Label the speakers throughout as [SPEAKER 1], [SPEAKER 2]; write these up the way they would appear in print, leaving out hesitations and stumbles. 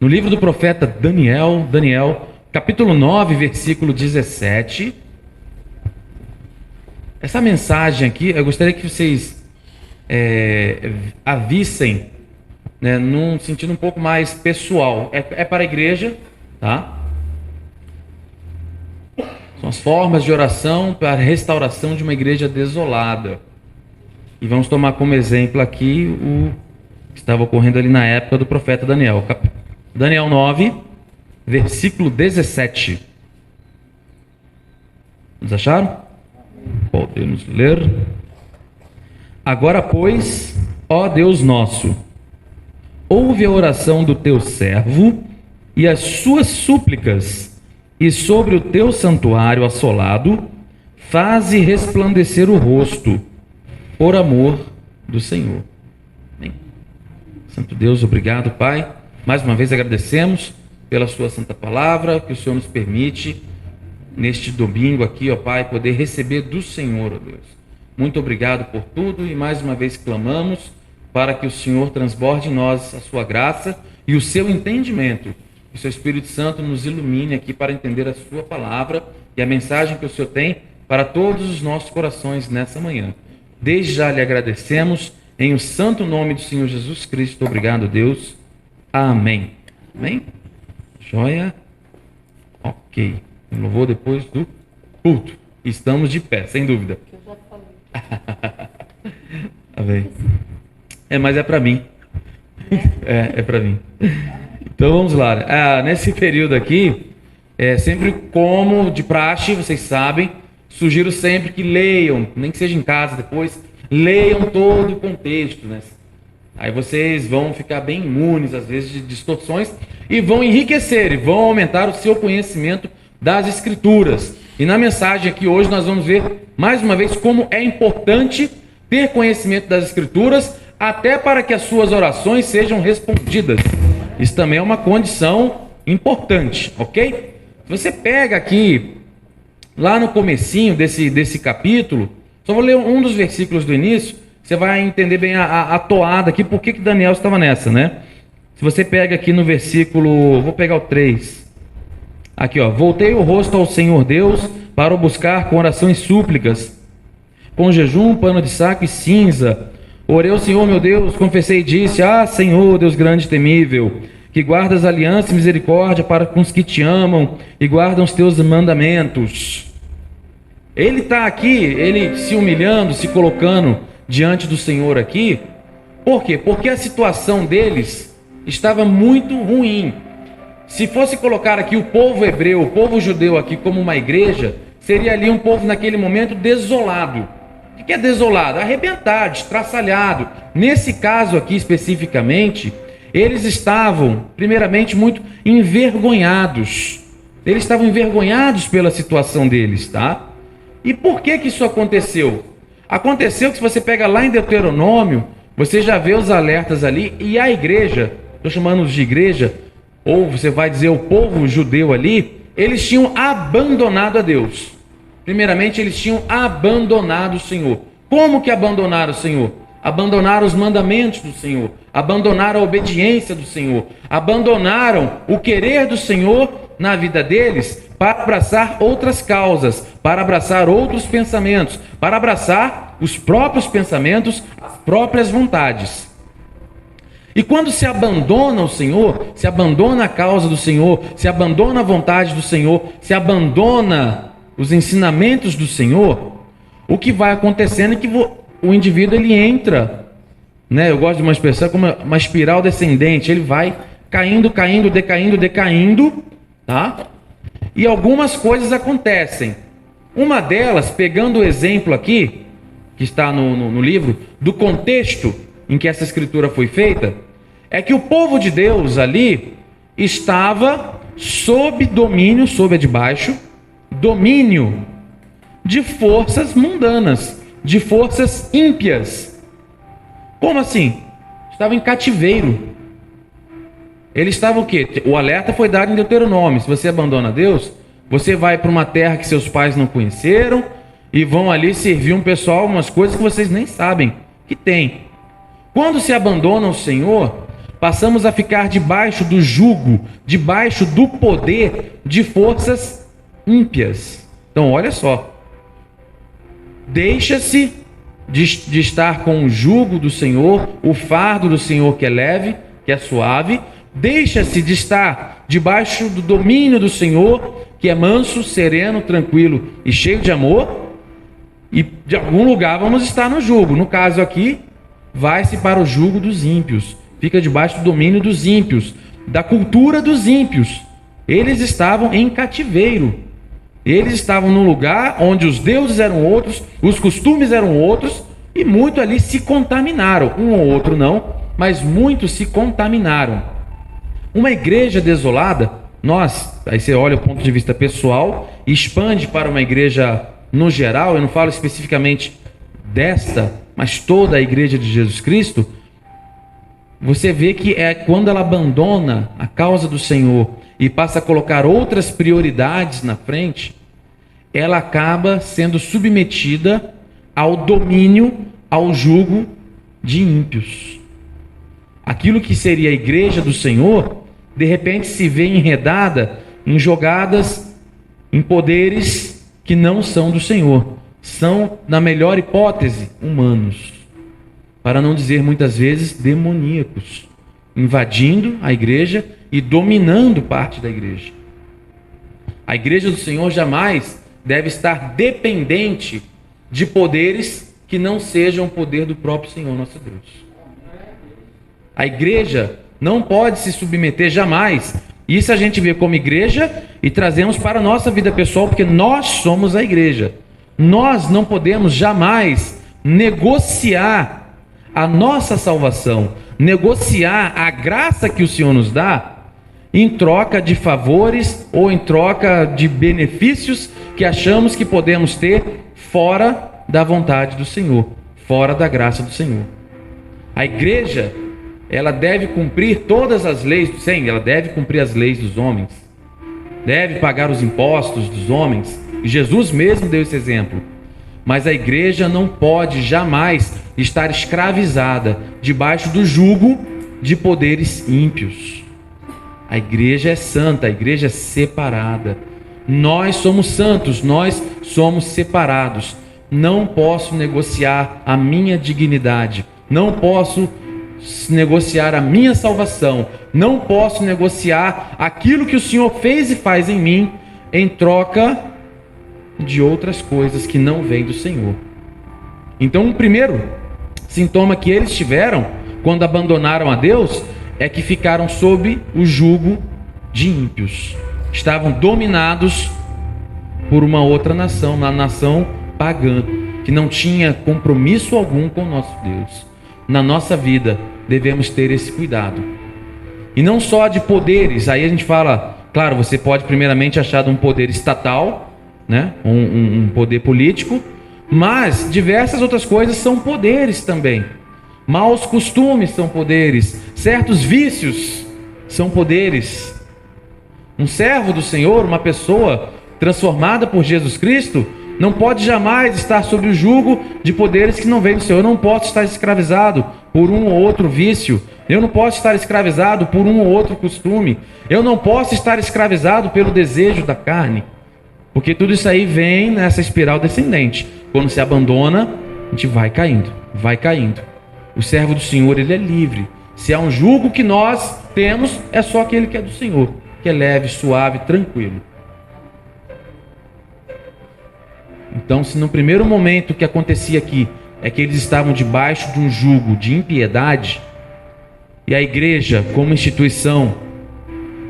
[SPEAKER 1] no livro do profeta Daniel, capítulo 9, versículo 17. Essa mensagem aqui, eu gostaria que vocês a vissem, né, num sentido um pouco mais pessoal. É para a igreja, tá? São as formas de oração para a restauração de uma igreja desolada. E vamos tomar como exemplo aqui o que estava ocorrendo ali na época do profeta Daniel. Daniel 9, versículo 17. Vocês acharam? Podemos ler. Agora, pois, ó Deus nosso, ouve a oração do teu servo e as suas súplicas, e sobre o teu santuário assolado, faze resplandecer o rosto, por amor do Senhor. Amém. Santo Deus, obrigado, Pai. Mais uma vez agradecemos pela sua santa palavra, que o Senhor nos permite, neste domingo aqui, ó Pai, poder receber do Senhor, ó Deus. Muito obrigado por tudo e mais uma vez clamamos para que o Senhor transborde em nós a sua graça e o seu entendimento. Que o seu Espírito Santo nos ilumine aqui para entender a sua palavra e a mensagem que o Senhor tem para todos os nossos corações nessa manhã. Desde já lhe agradecemos, em o santo nome do Senhor Jesus Cristo. Obrigado, Deus. Amém. Amém? Joia? Ok. Louvor depois do culto. Estamos de pé, sem dúvida.
[SPEAKER 2] Eu já falei.
[SPEAKER 1] Amém. Mas é para mim. É para mim. Então vamos lá. Nesse período aqui, sempre como de praxe, vocês sabem, sugiro sempre que leiam, nem que seja em casa depois, leiam todo o contexto, né? Aí vocês vão ficar bem imunes, às vezes, de distorções e vão enriquecer e vão aumentar o seu conhecimento das Escrituras. E na mensagem aqui hoje nós vamos ver, mais uma vez, como é importante ter conhecimento das Escrituras, até para que as suas orações sejam respondidas. Isso também é uma condição importante, ok? Se você pega aqui, lá no comecinho desse capítulo, só vou ler um dos versículos do início, você vai entender bem a toada aqui, por que Daniel estava nessa, né? Se você pega aqui no versículo, vou pegar o 3, aqui ó, voltei o rosto ao Senhor Deus para o buscar com oração e súplicas, com jejum, pano de saco e cinza, orei ao Senhor meu Deus, confessei e disse, Senhor, Deus grande e temível, que guardas aliança e misericórdia para com os que te amam e guardam os teus mandamentos. Ele está aqui, ele se humilhando, se colocando diante do Senhor aqui. Por quê? Porque a situação deles estava muito ruim. Se fosse colocar aqui o povo hebreu, o povo judeu aqui como uma igreja, seria ali um povo naquele momento desolado. O que é desolado? Arrebentado, estraçalhado. Nesse caso aqui especificamente, eles estavam, primeiramente, muito envergonhados. Eles estavam envergonhados pela situação deles, tá? E por que isso aconteceu? Aconteceu que se você pega lá em Deuteronômio, você já vê os alertas ali, e a igreja, estou chamando de igreja, ou você vai dizer o povo judeu ali, eles tinham abandonado a Deus. Primeiramente, eles tinham abandonado o Senhor. Como que abandonaram o Senhor? Abandonaram os mandamentos do Senhor, abandonaram a obediência do Senhor, abandonaram o querer do Senhor na vida deles para abraçar outras causas, para abraçar outros pensamentos, para abraçar os próprios pensamentos, as próprias vontades. E quando se abandona o Senhor, se abandona a causa do Senhor, se abandona a vontade do Senhor, se abandona os ensinamentos do Senhor, o que vai acontecendo é que o indivíduo ele entra, né? Eu gosto de uma expressão como uma espiral descendente, ele vai caindo, caindo, decaindo, decaindo, tá? E algumas coisas acontecem. Uma delas, pegando o exemplo aqui, que está no livro, do contexto em que essa escritura foi feita, é que o povo de Deus ali estava sob domínio, sob a de baixo, domínio de forças mundanas, de forças ímpias. Como assim? Estava em cativeiro. Ele estava o quê? O alerta foi dado em Deuteronômio. Se você abandona Deus, você vai para uma terra que seus pais não conheceram e vão ali servir um pessoal, umas coisas que vocês nem sabem que tem. Quando se abandona o Senhor, passamos a ficar debaixo do jugo, debaixo do poder de forças ímpias. Então, olha só. Deixa-se de estar com o jugo do Senhor, o fardo do Senhor que é leve, que é suave. Deixa-se de estar debaixo do domínio do Senhor, que é manso, sereno, tranquilo e cheio de amor. E de algum lugar vamos estar no jugo. No caso aqui, vai-se para o jugo dos ímpios. Fica debaixo do domínio dos ímpios, da cultura dos ímpios. Eles estavam em cativeiro. Eles estavam num lugar onde os deuses eram outros, os costumes eram outros, e muito ali se contaminaram. Um ou outro não, mas muitos se contaminaram. Uma igreja desolada, aí você olha o ponto de vista pessoal e expande para uma igreja no geral, eu não falo especificamente desta, mas toda a igreja de Jesus Cristo, você vê que é quando ela abandona a causa do Senhor e passa a colocar outras prioridades na frente, ela acaba sendo submetida ao domínio, ao jugo de ímpios. Aquilo que seria a igreja do Senhor, de repente se vê enredada em jogadas, em poderes que não são do Senhor. São, na melhor hipótese, humanos. Para não dizer muitas vezes demoníacos, invadindo a igreja e dominando parte da igreja. A igreja do Senhor jamais deve estar dependente de poderes que não sejam o poder do próprio Senhor nosso Deus. A igreja não pode se submeter jamais. Isso a gente vê como igreja e trazemos para a nossa vida pessoal, porque nós somos a igreja. Nós não podemos jamais negociar a nossa salvação, negociar a graça que o Senhor nos dá em troca de favores ou em troca de benefícios que achamos que podemos ter fora da vontade do Senhor, fora da graça do Senhor. A igreja, ela deve cumprir todas as leis, sim, ela deve cumprir as leis dos homens, deve pagar os impostos dos homens. Jesus mesmo deu esse exemplo. Mas a igreja não pode jamais estar escravizada debaixo do jugo de poderes ímpios. A igreja é santa, a igreja é separada. Nós somos santos, nós somos separados. Não posso negociar a minha dignidade, não posso negociar a minha salvação, não posso negociar aquilo que o Senhor fez e faz em mim em troca de outras coisas que não vêm do Senhor. Então, o primeiro sintoma que eles tiveram quando abandonaram a Deus é que ficaram sob o jugo de ímpios. Estavam dominados por uma outra nação, uma nação pagã, que não tinha compromisso algum com o nosso Deus. Na nossa vida, devemos ter esse cuidado. E não só de poderes, aí a gente fala, claro, você pode primeiramente achar de um poder estatal, né? um poder político, mas diversas outras coisas são poderes também. Maus costumes são poderes, certos vícios são poderes. Um servo do Senhor, uma pessoa transformada por Jesus Cristo, não pode jamais estar sob o jugo de poderes que não vêm do Senhor. Eu não posso estar escravizado por um ou outro vício. Eu não posso estar escravizado por um ou outro costume. Eu não posso estar escravizado pelo desejo da carne. Porque tudo isso aí vem nessa espiral descendente. Quando se abandona, a gente vai caindo, vai caindo. O servo do Senhor, ele é livre. Se há um jugo que nós temos, é só aquele que é do Senhor, que é leve, suave, tranquilo. Então, se no primeiro momento o que acontecia aqui é que eles estavam debaixo de um jugo de impiedade, e a igreja, como instituição,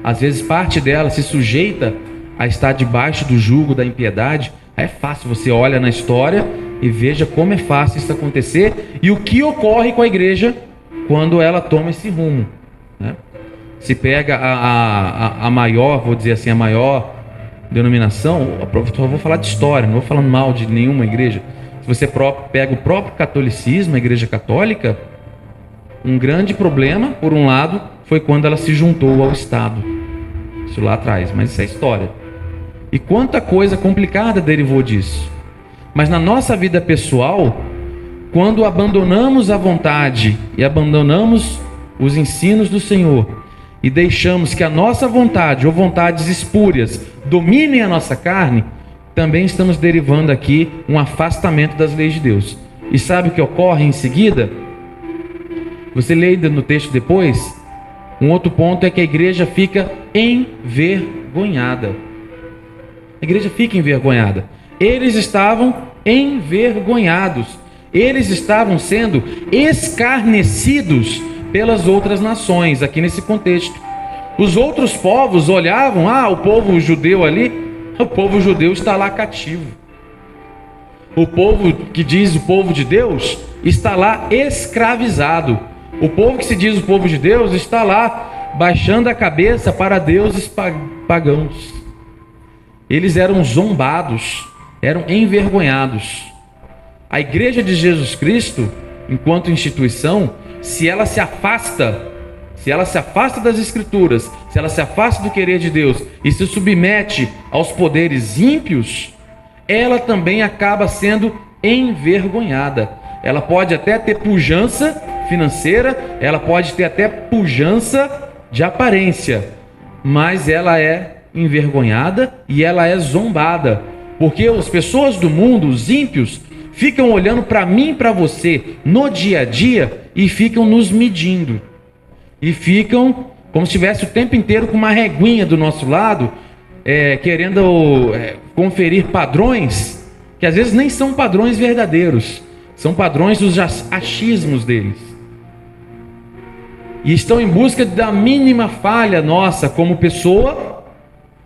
[SPEAKER 1] às vezes parte dela se sujeita a estar debaixo do jugo da impiedade, é fácil, você olha na história e veja como é fácil isso acontecer e o que ocorre com a igreja quando ela toma esse rumo, né? Se pega a maior, vou dizer assim, a maior denominação, eu vou falar de história, não vou falando mal de nenhuma igreja. Se você pega o próprio catolicismo, a igreja católica, um grande problema, por um lado, foi quando ela se juntou ao Estado. Isso lá atrás, mas isso é história. E quanta coisa complicada derivou disso. Mas na nossa vida pessoal, quando abandonamos a vontade e abandonamos os ensinos do Senhor e deixamos que a nossa vontade ou vontades espúrias dominem a nossa carne, também estamos derivando aqui um afastamento das leis de Deus. E sabe o que ocorre em seguida? Você lê no texto depois, um outro ponto é que a igreja fica envergonhada. A igreja fica envergonhada. Eles estavam envergonhados. Eles estavam sendo escarnecidos pelas outras nações, aqui nesse contexto. Os outros povos olhavam, o povo judeu ali, o povo judeu está lá cativo. O povo que diz o povo de Deus está lá escravizado. O povo que se diz o povo de Deus está lá baixando a cabeça para deuses pagãos. Eles eram zombados, eram envergonhados. A igreja de Jesus Cristo, enquanto instituição, se ela se afasta das Escrituras, se ela se afasta do querer de Deus e se submete aos poderes ímpios, ela também acaba sendo envergonhada. Ela pode até ter pujança financeira, ela pode ter até pujança de aparência, mas ela é envergonhada e ela é zombada, porque as pessoas do mundo, os ímpios, ficam olhando para mim e para você no dia a dia e ficam nos medindo. E ficam como se estivesse o tempo inteiro com uma reguinha do nosso lado, querendo conferir padrões, que às vezes nem são padrões verdadeiros, são padrões dos achismos deles. E estão em busca da mínima falha nossa como pessoa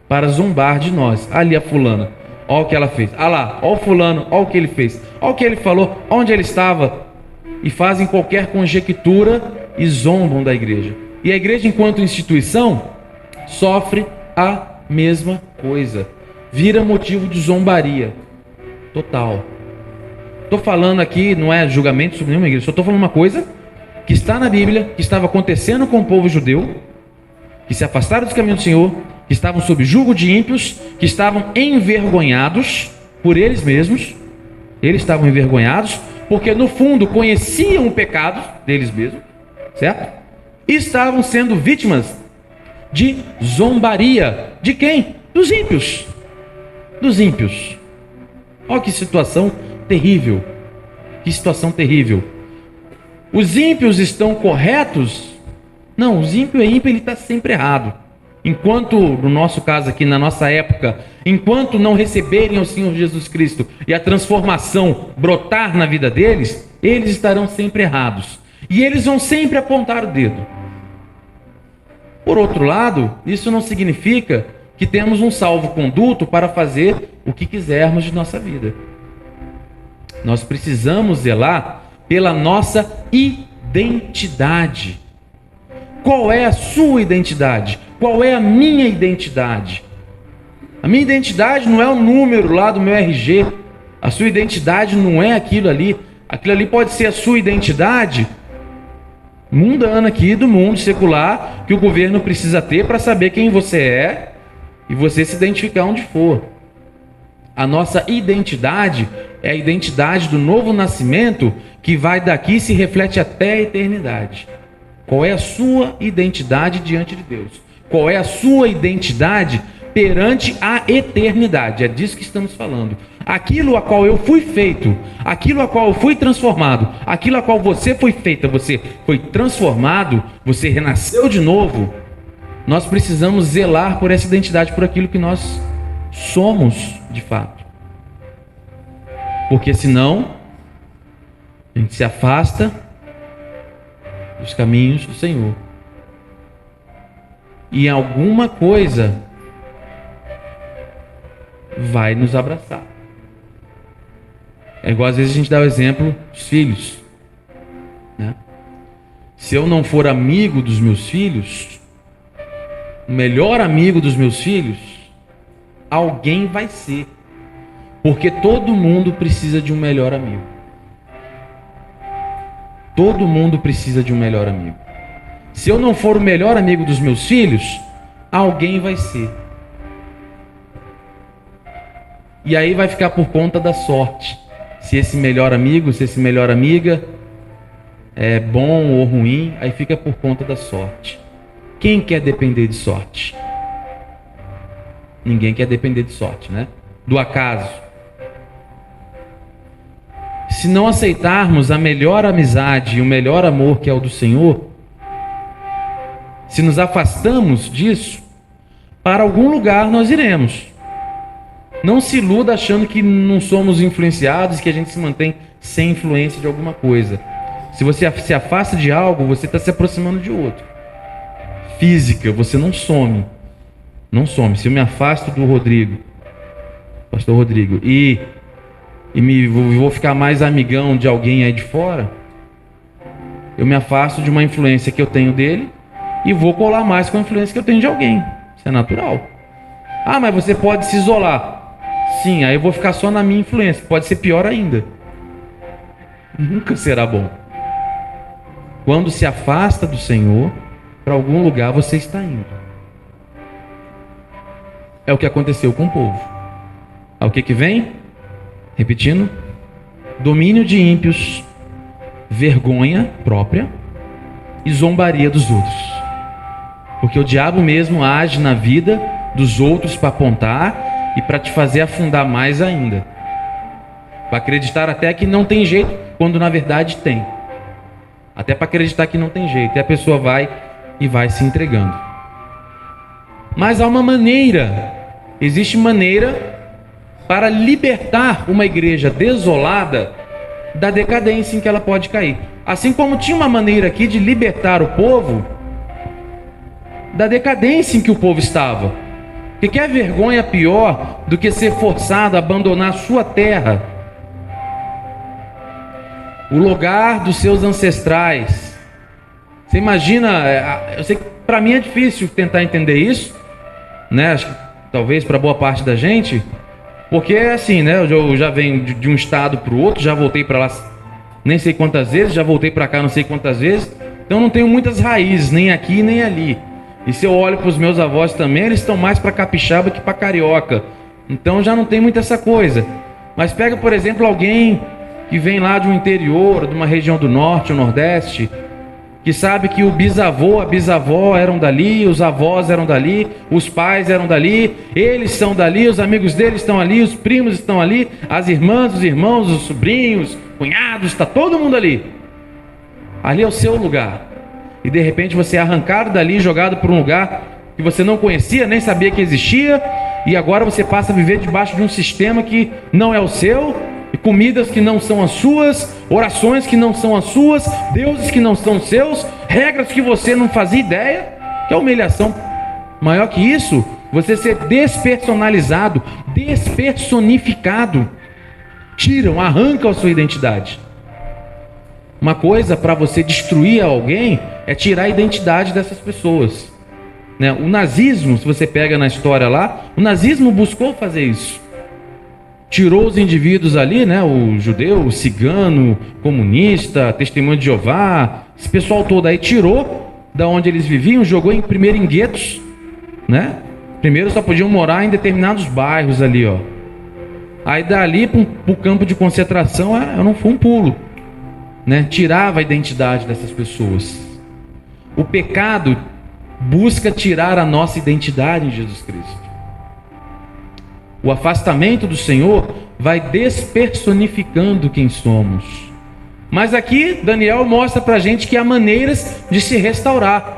[SPEAKER 1] para zombar de nós. Ali a fulana, olha o que ela fez. Lá, olha o fulano, olha o que ele fez. Olha o que ele falou, onde ele estava. E fazem qualquer conjectura e zombam da igreja. E a igreja, enquanto instituição, sofre a mesma coisa. Vira motivo de zombaria total. Estou falando aqui, não é julgamento sobre nenhuma igreja, só estou falando uma coisa que está na Bíblia, que estava acontecendo com o povo judeu, que se afastaram dos caminhos do Senhor, que estavam sob julgo de ímpios, que estavam envergonhados por eles mesmos. Eles estavam envergonhados porque no fundo conheciam o pecado deles mesmos, certo? E estavam sendo vítimas de zombaria. De quem? Dos ímpios. Dos ímpios. Olha que situação terrível. Que situação terrível. Os ímpios estão corretos? Não, os ímpios ele está sempre errado. Enquanto, no nosso caso aqui, na nossa época, enquanto não receberem o Senhor Jesus Cristo e a transformação brotar na vida deles, eles estarão sempre errados. E eles vão sempre apontar o dedo. Por outro lado, isso não significa que temos um salvo-conduto para fazer o que quisermos de nossa vida. Nós precisamos zelar pela nossa identidade. Qual é a sua identidade? Qual é a minha identidade? A minha identidade não é o número lá do meu RG. A sua identidade não é aquilo ali. Aquilo ali pode ser a sua identidade mundana aqui, do mundo secular, que o governo precisa ter para saber quem você é e você se identificar onde for. A nossa identidade é a identidade do novo nascimento que vai daqui e se reflete até a eternidade. Qual é a sua identidade diante de Deus? Qual é a sua identidade perante a eternidade? É disso que estamos falando. Aquilo a qual eu fui feito, aquilo a qual eu fui transformado, aquilo a qual você foi feita, você foi transformado, você renasceu de novo. Nós precisamos zelar por essa identidade, por aquilo que nós somos de fato. Porque senão a gente se afasta dos caminhos do Senhor. E alguma coisa vai nos abraçar. É igual às vezes a gente dá o exemplo dos filhos, né? Se eu não for amigo dos meus filhos, o melhor amigo dos meus filhos, alguém vai ser. Porque todo mundo precisa de um melhor amigo. Todo mundo precisa de um melhor amigo. Se eu não for o melhor amigo dos meus filhos, alguém vai ser. E aí vai ficar por conta da sorte. Se esse melhor amigo, se essa melhor amiga é bom ou ruim, aí fica por conta da sorte. Quem quer depender de sorte? Ninguém quer depender de sorte, né? Do acaso. Se não aceitarmos a melhor amizade e o melhor amor que é o do Senhor, se nos afastamos disso, para algum lugar nós iremos. Não se iluda achando que não somos influenciados, que a gente se mantém sem influência de alguma coisa. Se você se afasta de algo, você está se aproximando de outro. Física, você não some. Não some. Se eu me afasto do Rodrigo, pastor Rodrigo, e vou ficar mais amigão de alguém aí de fora, eu me afasto de uma influência que eu tenho dele e vou colar mais com a influência que eu tenho de alguém. Isso é natural. Ah, mas você pode se isolar. Sim, aí eu vou ficar só na minha influência. Pode ser pior ainda. Nunca será bom. Quando se afasta do Senhor, para algum lugar você está indo. É o que aconteceu com o povo. O que vem? Repetindo. Domínio de ímpios, vergonha própria e zombaria dos outros. Porque o diabo mesmo age na vida dos outros para apontar e para te fazer afundar mais ainda. Para acreditar até que não tem jeito, quando na verdade tem. Até para acreditar que não tem jeito. E a pessoa vai se entregando. Mas há uma maneira, existe maneira para libertar uma igreja desolada da decadência em que ela pode cair. Assim como tinha uma maneira aqui de libertar o povo da decadência em que o povo estava. Porque que é vergonha pior do que ser forçado a abandonar sua terra, o lugar dos seus ancestrais. Você imagina, eu sei que para mim é difícil tentar entender isso, né? Acho que talvez para boa parte da gente, porque é assim, né? Eu já venho de um estado para o outro, já voltei para lá nem sei quantas vezes, já voltei para cá não sei quantas vezes, então não tenho muitas raízes, nem aqui nem ali. E se eu olho para os meus avós também, eles estão mais para capixaba que para carioca. Então já não tem muito essa coisa. Mas pega, por exemplo, alguém que vem lá de um interior, de uma região do norte ou nordeste, que sabe que o bisavô, a bisavó eram dali, os avós eram dali, os pais eram dali, eles são dali, os amigos deles estão ali, os primos estão ali, as irmãs, os irmãos, os sobrinhos, cunhados, está todo mundo ali. Ali é o seu lugar. E de repente você é arrancado dali, jogado por um lugar que você não conhecia, nem sabia que existia, e agora você passa a viver debaixo de um sistema que não é o seu, e comidas que não são as suas, orações que não são as suas, deuses que não são seus, regras que você não fazia ideia. Que é humilhação maior que isso? Você ser despersonalizado, despersonificado. Tiram, arrancam a sua identidade. Uma coisa para você destruir alguém é tirar a identidade dessas pessoas, né? O nazismo, se você pega na história lá, o nazismo buscou fazer isso. Tirou os indivíduos ali, né? O judeu, o cigano, comunista, testemunho de Jeová, esse pessoal todo aí tirou da onde eles viviam, jogou primeiro em guetos, né? Primeiro só podiam morar em determinados bairros ali, ó. Aí dali para o campo de concentração, não foi um pulo, né? Tirava a identidade dessas pessoas. O pecado busca tirar a nossa identidade em Jesus Cristo. O afastamento do Senhor vai despersonificando quem somos. Mas aqui Daniel mostra para a gente que há maneiras de se restaurar.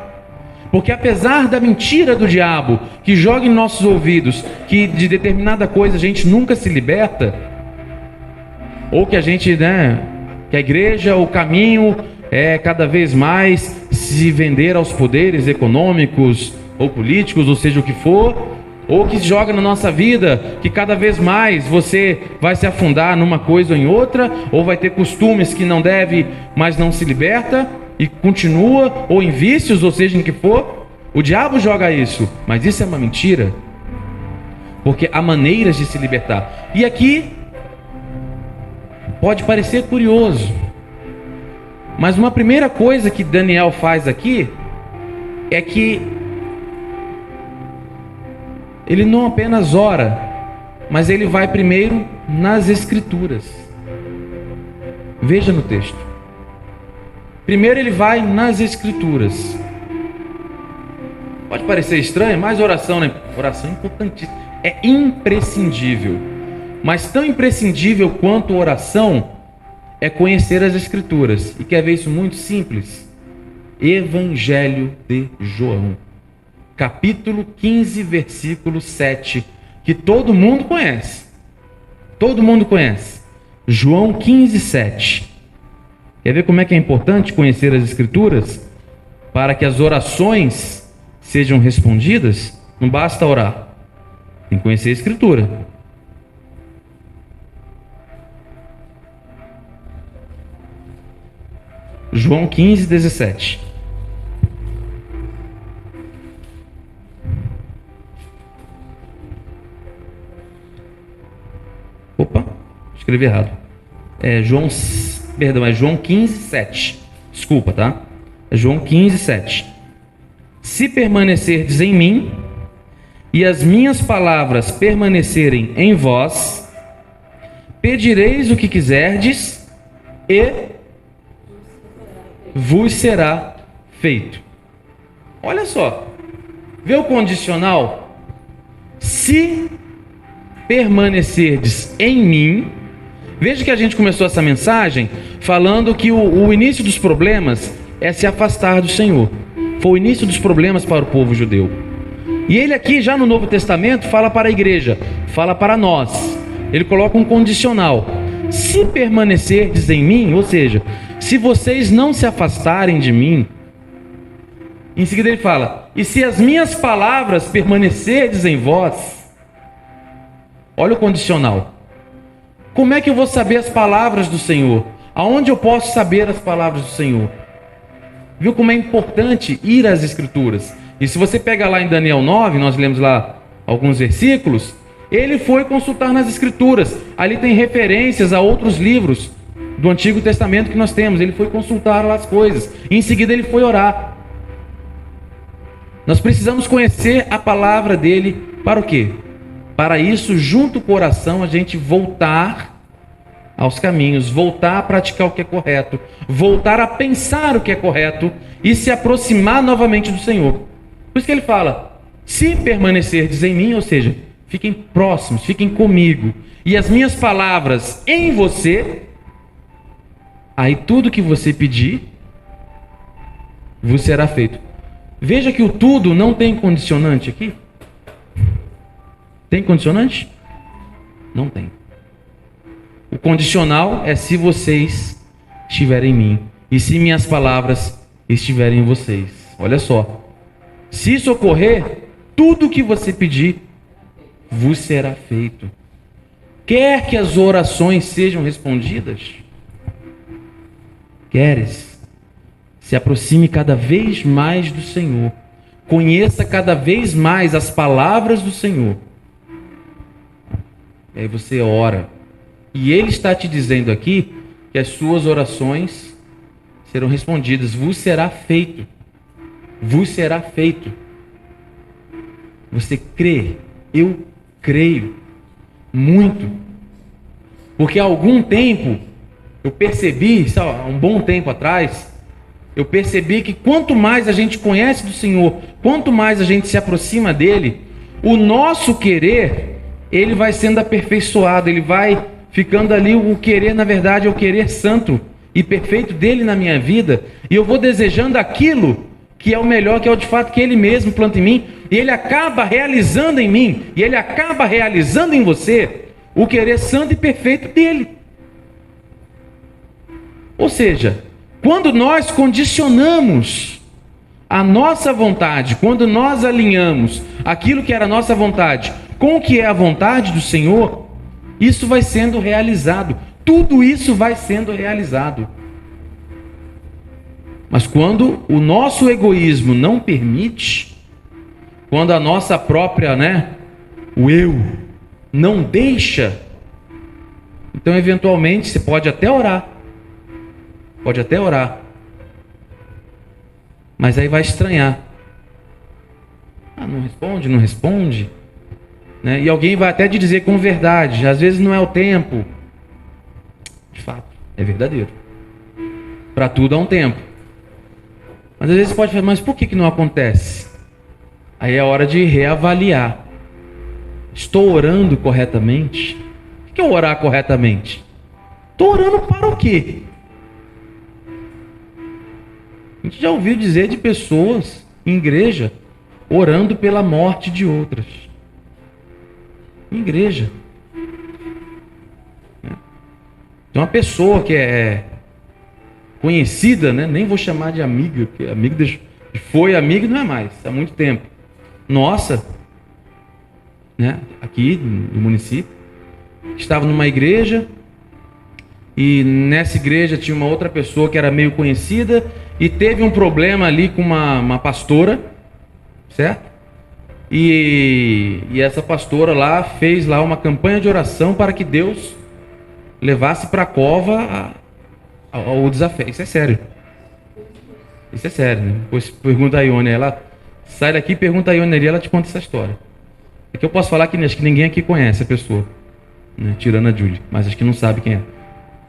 [SPEAKER 1] Porque apesar da mentira do diabo que joga em nossos ouvidos que de determinada coisa a gente nunca se liberta, ou que a gente, né, que a igreja, o caminho é cada vez mais se vender aos poderes econômicos ou políticos, ou seja o que for, ou que joga na nossa vida que cada vez mais você vai se afundar numa coisa ou em outra, ou vai ter costumes que não deve, mas não se liberta e continua, ou em vícios, ou seja em que for. O diabo joga isso, mas isso é uma mentira, porque há maneiras de se libertar. E aqui pode parecer curioso, mas uma primeira coisa que Daniel faz aqui é que ele não apenas ora, mas ele vai primeiro nas Escrituras. Veja no texto. Primeiro ele vai nas Escrituras. Pode parecer estranho, mas oração, né? Oração é importantíssima, é imprescindível. Mas tão imprescindível quanto oração é conhecer as Escrituras. E quer ver isso muito simples? Evangelho de João, capítulo 15, versículo 7, que todo mundo conhece. Todo mundo conhece. João 15, 7. Quer ver como é que é importante conhecer as Escrituras? Para que as orações sejam respondidas, não basta orar, tem que conhecer a Escritura. João 15, 17. Opa, escrevi errado. É João 15, 7. Desculpa, tá? É João 15, 7. Se permanecerdes em mim e as minhas palavras permanecerem em vós, pedireis o que quiserdes e vos será feito. Olha só, vê o condicional? Se permanecerdes em mim. Veja que a gente começou essa mensagem falando que o início dos problemas é se afastar do Senhor. Foi o início dos problemas para o povo judeu. E ele aqui, já no Novo Testamento, fala para a igreja, fala para nós. Ele coloca um condicional. Se permanecerdes em mim, ou seja, se vocês não se afastarem de mim. Em seguida ele fala, e se as minhas palavras permanecerdes em vós. Olha o condicional. Como é que eu vou saber as palavras do Senhor? Aonde eu posso saber as palavras do Senhor? Viu como é importante ir às Escrituras? E se você pega lá em Daniel 9, nós lemos lá alguns versículos, ele foi consultar nas Escrituras. Ali tem referências a outros livros do Antigo Testamento que nós temos. Ele foi consultar lá as coisas. E em seguida ele foi orar. Nós precisamos conhecer a palavra dele para o quê? Para isso, junto com a oração, a gente voltar aos caminhos, voltar a praticar o que é correto, voltar a pensar o que é correto e se aproximar novamente do Senhor. Por isso que ele fala, se permanecerdes em mim, ou seja, fiquem próximos, fiquem comigo, e as minhas palavras em você, aí tudo que você pedir, vos será feito. Veja que o tudo não tem condicionante aqui. Tem condicionante? Não tem. O condicional é se vocês estiverem em mim e se minhas palavras estiverem em vocês. Olha só. Se isso ocorrer, tudo que você pedir vos será feito. Quer que as orações sejam respondidas? Queres? Se aproxime cada vez mais do Senhor. Conheça cada vez mais as palavras do Senhor. E aí você ora. E Ele está te dizendo aqui que as suas orações serão respondidas. Vos será feito. Vos será feito. Você crê? Eu creio. Muito. Porque há algum tempo, eu percebi, há um bom tempo atrás, eu percebi que quanto mais a gente conhece do Senhor, quanto mais a gente se aproxima dEle, o nosso querer, ele vai sendo aperfeiçoado, ele vai ficando ali, o querer, na verdade, é o querer santo e perfeito dele na minha vida, e eu vou desejando aquilo que é o melhor, que é o de fato que ele mesmo planta em mim, e ele acaba realizando em mim, e ele acaba realizando em você o querer santo e perfeito dele. Ou seja, quando nós condicionamos a nossa vontade, quando nós alinhamos aquilo que era a nossa vontade com o que é a vontade do Senhor, isso vai sendo realizado. Tudo isso vai sendo realizado. Mas quando o nosso egoísmo não permite, quando a nossa própria, o eu, não deixa, então eventualmente você pode até orar. Pode até orar. Mas aí vai estranhar. Não responde, não responde. E alguém vai até te dizer com verdade, às vezes não é o tempo. De fato, é verdadeiro. Para tudo há um tempo. Mas às vezes você pode falar, mas por que não acontece? Aí é hora de reavaliar. Estou orando corretamente? O que é orar corretamente? Estou orando para o quê? A gente já ouviu dizer de pessoas em igreja orando pela morte de outras. Em igreja. Tem uma pessoa que é conhecida, né? Nem vou chamar de amiga, porque amiga foi amiga e não é mais, há muito tempo. Nossa, né? Aqui no município, estava numa igreja e nessa igreja tinha uma outra pessoa que era meio conhecida e teve um problema ali com uma pastora, certo? E essa pastora lá fez lá uma campanha de oração para que Deus levasse para a cova o desafio. Isso é sério. Isso é sério, né? Depois pergunta a Ione, ela sai daqui e pergunta a Ione ali, ela te conta essa história. É que eu posso falar que acho que ninguém aqui conhece a pessoa, né? Tirando a Julie, mas acho que não sabe quem é.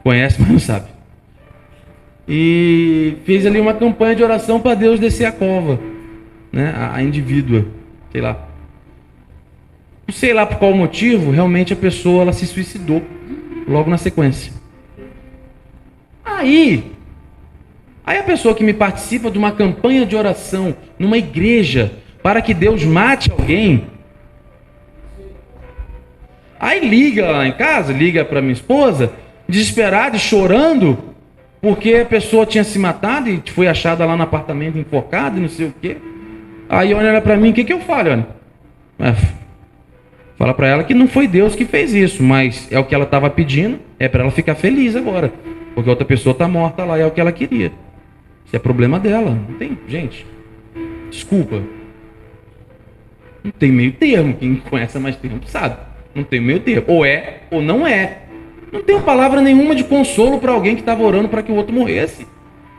[SPEAKER 1] Conhece, mas não sabe. E fez ali uma campanha de oração para Deus descer a cova, né? A indivídua, sei lá. Não sei lá por qual motivo, realmente a pessoa ela se suicidou logo na sequência. Aí a pessoa que me participa de uma campanha de oração numa igreja para que Deus mate alguém, aí liga lá em casa, liga para minha esposa, desesperada e chorando, porque a pessoa tinha se matado e foi achada lá no apartamento enforcada e não sei o quê. Aí olha para mim, o que eu falo? Olha, fala para ela que não foi Deus que fez isso, mas é o que ela estava pedindo, é para ela ficar feliz agora, porque a outra pessoa está morta lá e é o que ela queria. Isso é problema dela, não tem, gente. Desculpa. Não tem meio termo, quem conhece há mais tempo sabe. Não tem meio termo, ou é ou não é. Não tem palavra nenhuma de consolo para alguém que estava orando para que o outro morresse.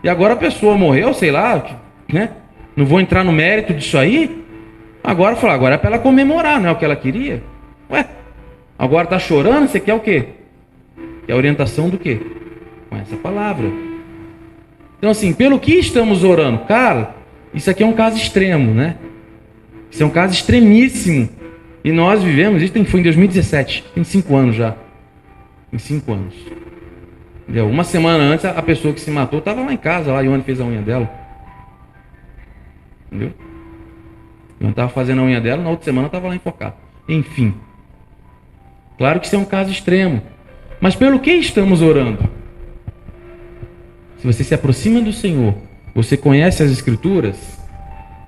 [SPEAKER 1] E agora a pessoa morreu, sei lá, né? Não vou entrar no mérito disso aí. Agora é para ela comemorar, não é o que ela queria? Ué, agora tá chorando, você quer o quê? Quer orientação do quê? Com essa palavra. Então assim, pelo que estamos orando? Cara, isso aqui é um caso extremo, né? Isso é um caso extremíssimo. E nós vivemos, isso foi em 2017, tem 5 anos já. Em 5 anos. Entendeu? Uma semana antes, a pessoa que se matou estava lá em casa, lá, a Ione fez a unha dela. Entendeu? Eu estava fazendo a unha dela, na outra semana estava lá enfocado. Enfim. Claro que isso é um caso extremo. Mas pelo que estamos orando? Se você se aproxima do Senhor, você conhece as Escrituras,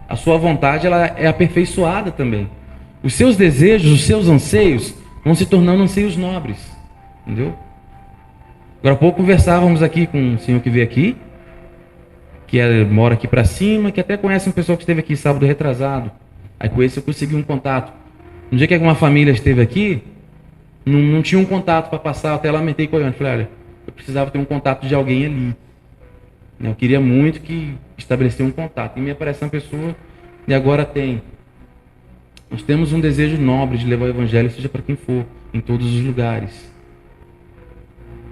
[SPEAKER 1] a sua vontade ela é aperfeiçoada também. Os seus desejos, os seus anseios vão se tornando anseios nobres. Entendeu? Agora há pouco conversávamos aqui com o senhor que veio aqui, que mora aqui para cima, que até conhece um pessoal que esteve aqui sábado retrasado. Aí com esse eu consegui um contato. No dia que alguma família esteve aqui, não tinha um contato para passar, eu até lamentei com a Ione. Falei, olha, eu precisava ter um contato de alguém ali. Eu queria muito que estabelecer um contato. E me aparece uma pessoa e agora tem. Nós temos um desejo nobre de levar o evangelho, seja para quem for, em todos os lugares.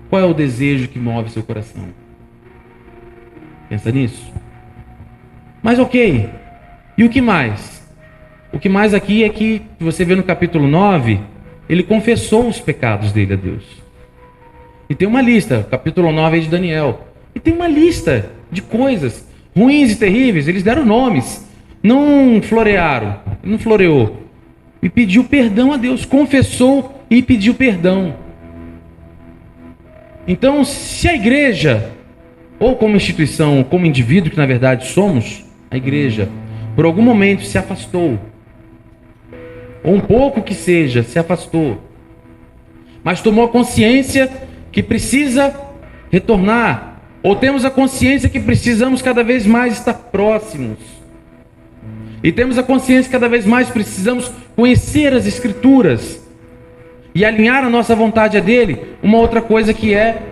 [SPEAKER 1] Qual é o desejo que move seu coração? Pensa nisso. Mas ok. E o que mais? O que mais aqui é que você vê no capítulo 9, ele confessou os pecados dele a Deus. E tem uma lista, capítulo 9 é de Daniel. E tem uma lista de coisas ruins e terríveis, eles deram nomes. Não florearam, não floreou. E pediu perdão a Deus, confessou e pediu perdão. Então, se a igreja, ou como instituição, ou como indivíduo, que na verdade somos, a igreja, por algum momento se afastou, ou um pouco que seja, se afastou, mas tomou a consciência que precisa retornar, ou temos a consciência que precisamos cada vez mais estar próximos, e temos a consciência que cada vez mais precisamos conhecer as Escrituras, e alinhar a nossa vontade a dele. Uma outra coisa que é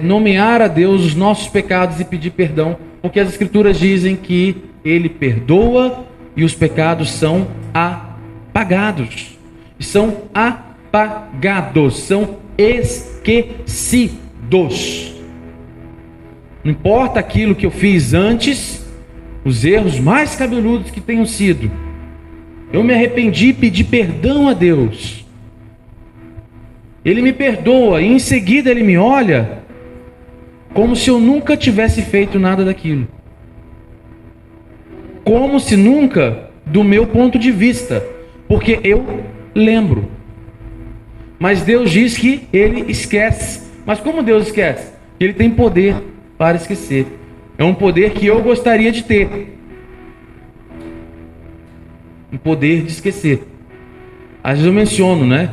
[SPEAKER 1] nomear a Deus os nossos pecados e pedir perdão, porque as Escrituras dizem que ele perdoa e os pecados são apagados. São apagados, são esquecidos. Não importa aquilo que eu fiz antes, os erros mais cabeludos que tenham sido, eu me arrependi e pedi perdão a Deus. Ele me perdoa e em seguida Ele me olha como se eu nunca tivesse feito nada daquilo. Como se nunca, do meu ponto de vista, porque eu lembro. Mas Deus diz que Ele esquece. Mas como Deus esquece? Ele tem poder para esquecer. É um poder que eu gostaria de ter. Um poder de esquecer. Às vezes eu menciono, né?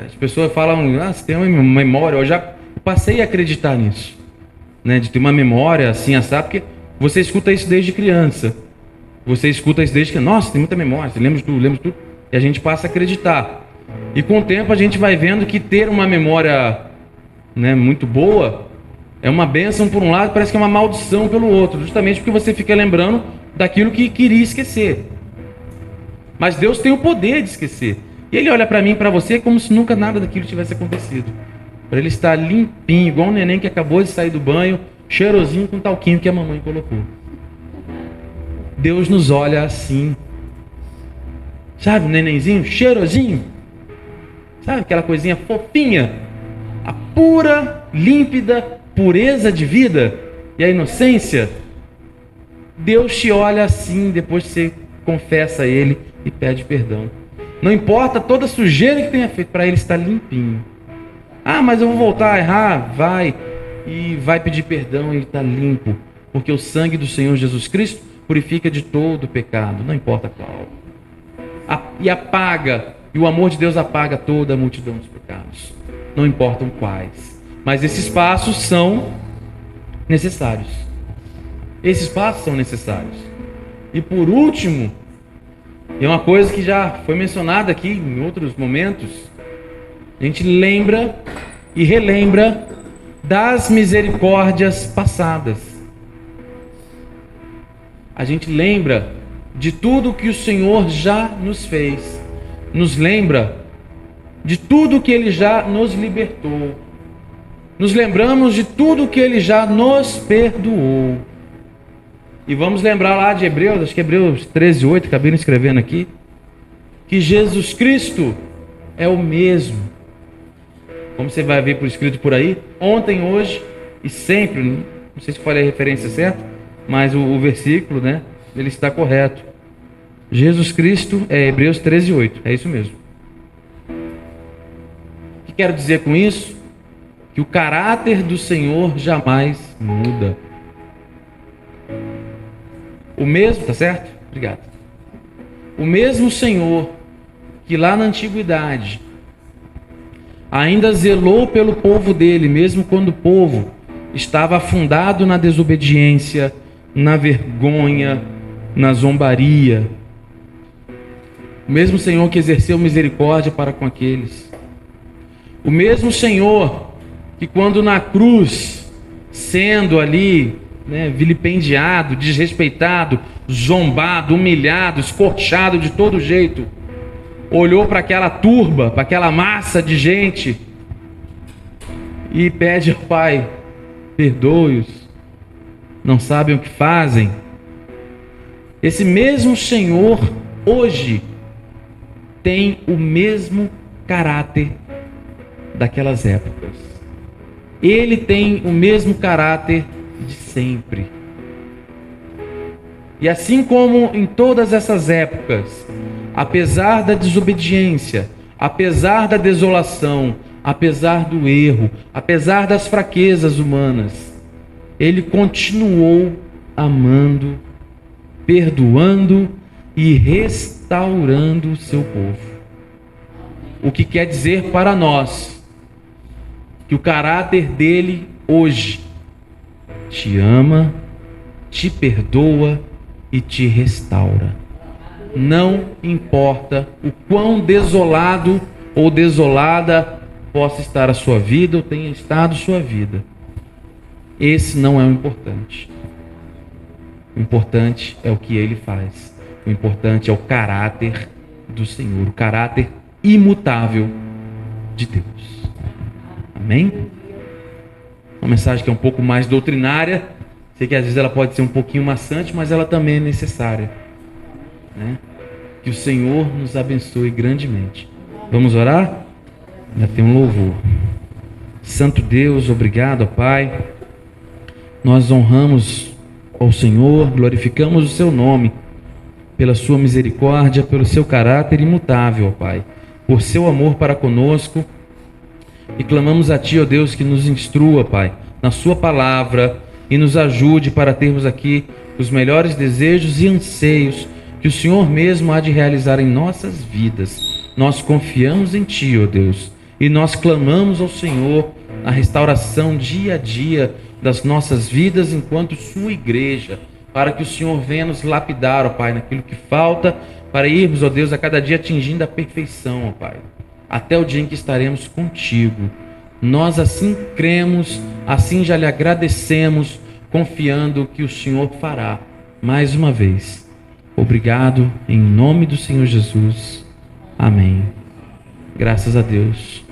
[SPEAKER 1] As pessoas falam, você tem uma memória. Eu já passei a acreditar nisso, né? De ter uma memória assim, sabe? Porque você escuta isso desde criança. Você escuta isso desde que, nossa, tem muita memória, você lembra de tudo. E a gente passa a acreditar. E com o tempo a gente vai vendo que ter uma memória, né, muito boa é uma bênção por um lado, parece que é uma maldição pelo outro, justamente porque você fica lembrando daquilo que queria esquecer. Mas Deus tem o poder de esquecer. E Ele olha para mim e para você como se nunca nada daquilo tivesse acontecido. Para Ele estar limpinho, igual um neném que acabou de sair do banho, cheirosinho com talquinho que a mamãe colocou. Deus nos olha assim. Sabe, um nenenzinho cheirosinho? Sabe aquela coisinha fofinha? A pura, límpida pureza de vida e a inocência. Deus te olha assim depois que você confessa a Ele e pede perdão. Não importa toda a sujeira que tenha feito, para Ele estar limpinho. Ah, mas eu vou voltar a errar? Vai. E vai pedir perdão e está limpo. Porque o sangue do Senhor Jesus Cristo purifica de todo o pecado, não importa qual. E apaga, e o amor de Deus apaga toda a multidão dos pecados. Não importam quais. Mas esses passos são necessários. Esses passos são necessários. E por último, é uma coisa que já foi mencionada aqui em outros momentos, a gente lembra e relembra das misericórdias passadas. A gente lembra de tudo que o Senhor já nos fez. Nos lembra de tudo que Ele já nos libertou. Nos lembramos de tudo que Ele já nos perdoou. E vamos lembrar lá de Hebreus, acho que Hebreus 13:8, acabei escrevendo aqui, que Jesus Cristo é o mesmo. Como você vai ver por escrito por aí, ontem, hoje e sempre, não sei se falei a referência certa, mas o versículo, né, ele está correto. Jesus Cristo é Hebreus 13:8, é isso mesmo. O que quero dizer com isso? Que o caráter do Senhor jamais muda. O mesmo, tá certo? Obrigado. O mesmo Senhor que lá na antiguidade ainda zelou pelo povo dele, mesmo quando o povo estava afundado na desobediência, na vergonha, na zombaria. O mesmo Senhor que exerceu misericórdia para com aqueles. O mesmo Senhor que quando na cruz, sendo ali, né, vilipendiado, desrespeitado, zombado, humilhado, escorchado de todo jeito, olhou para aquela turba, para aquela massa de gente e pede ao Pai: perdoe-os, não sabem o que fazem. Esse mesmo Senhor hoje tem o mesmo caráter daquelas épocas. Ele tem o mesmo caráter de sempre. E assim como em todas essas épocas, apesar da desobediência, apesar da desolação, apesar do erro, apesar das fraquezas humanas, Ele continuou amando, perdoando e restaurando o seu povo. O que quer dizer para nós que o caráter dele hoje te ama, te perdoa e te restaura. Não importa o quão desolado ou desolada possa estar a sua vida ou tenha estado sua vida. Esse não é o importante. O importante é o que Ele faz. O importante é o caráter do Senhor, o caráter imutável de Deus. Amém? Uma mensagem que é um pouco mais doutrinária, Sei que às vezes ela pode ser um pouquinho maçante, mas ela também é necessária, né? Que o Senhor nos abençoe grandemente. Vamos orar? Ainda tem um louvor. Santo Deus, obrigado, Pai. Nós honramos ao Senhor, glorificamos o seu nome, pela sua misericórdia, pelo seu caráter imutável, Pai, por seu amor para conosco, e clamamos a Ti, ó Deus, que nos instrua, Pai, na sua palavra, e nos ajude para termos aqui os melhores desejos e anseios que o Senhor mesmo há de realizar em nossas vidas. Nós confiamos em Ti, ó Deus, e nós clamamos ao Senhor a restauração dia a dia das nossas vidas enquanto sua igreja, para que o Senhor venha nos lapidar, ó Pai, naquilo que falta, para irmos, ó Deus, a cada dia atingindo a perfeição, ó Pai, até o dia em que estaremos contigo. Nós assim cremos, assim já lhe agradecemos, confiando que o Senhor fará mais uma vez. Obrigado, em nome do Senhor Jesus. Amém. Graças a Deus.